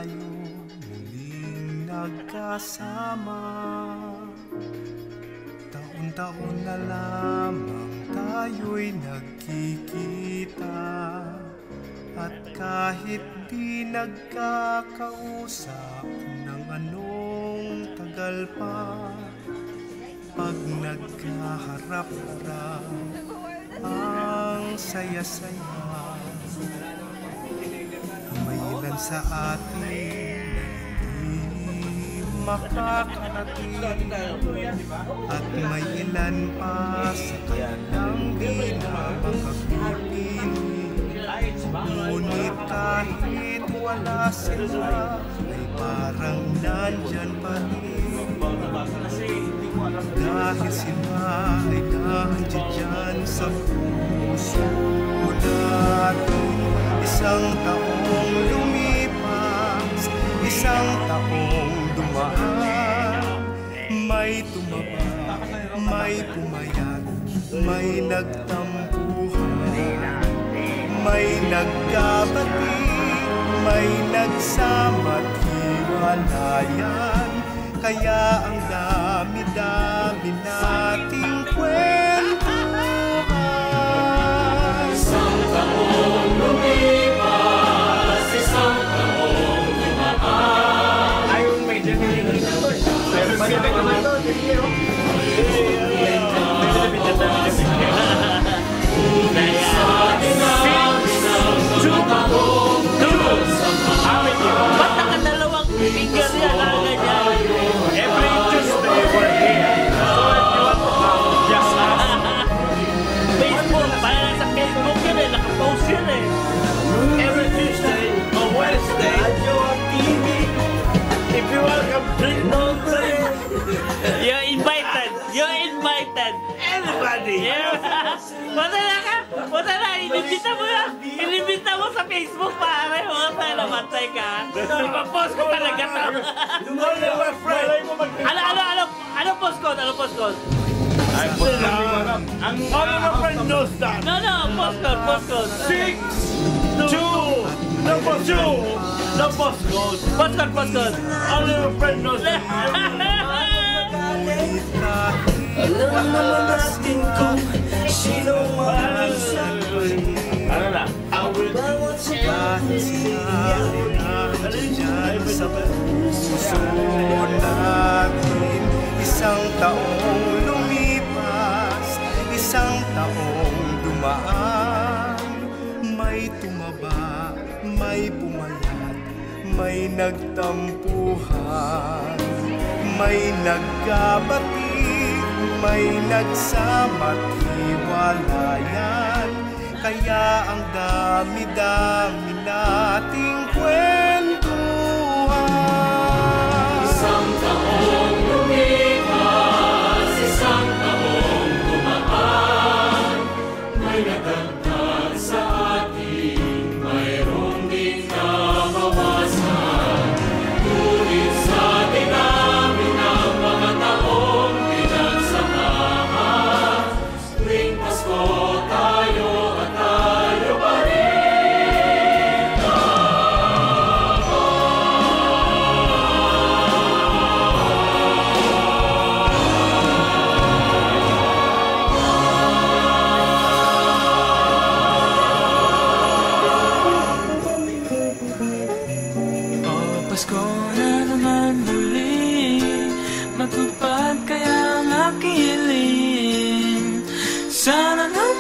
tayo muling nagkasama. Taon-taon na lamang tayo'y nagkikita, at kahit di nagkakausap ng anong tagal pa, pag nagkaharap-harap ang saya-saya. May ilan sa atin hindi makakarating, at may ilan pa sa kanilang di na makapipili. Ngunit kahit wala sila, ay parang nandyan pa rin, dahil sila ay nandiyan sa puso natin. Isang taong lumipas, isang taong dumaan, may tumaba, may pumayat, may nagtampuhan, may nagkabati, may nagsama't hiwalayan. Kaya ang dami-dami nating kwentuhan. Isang taong lumipas, isang taong dumaan. Ayun, may dyan ito. Pero maganda naman ito. Ba't nakadalawang finger yan? Every Tuesday we're here. So if you want to just ask. Facebook, para sa Facebook yun eh, nakapost yun eh. Every Tuesday or Wednesday, if you welcome, drink no drink. You're invited. You're invited. Everybody. Yeah. Punta na ka. Punta na. Inimbita mo na. Inimbita mo sa Facebook, pare. Punta na, matay ka. Ipapost ko talaga to. Only my friend. Ano post code? Ano post code? Only my friend knows that. No, post code, post code. 6, 2, number 2. No post code. Post code, post code. Only my friend knows that. Alam naman natin kung sino man sa Ano na? bawat sandali nandiyan sa puso natin. Isang taong lumipas, isang taong dumaan, may tumaba, may pumayat, may nagtampuhan, may nagkabati, may nagsama't hiwalayan. Kaya ang dami-dami nating kwentuhan. isang taong lumipas, isang taong dumaan, may nadagdag sa atin, mayroong din nabawasan. Ngunit sa dinami ng mga taong pinagsamahan, tuwing Pasko tayo at tayo pa rin. Pasko na naman muli, matupad kaya ang aking hiling. Sana naman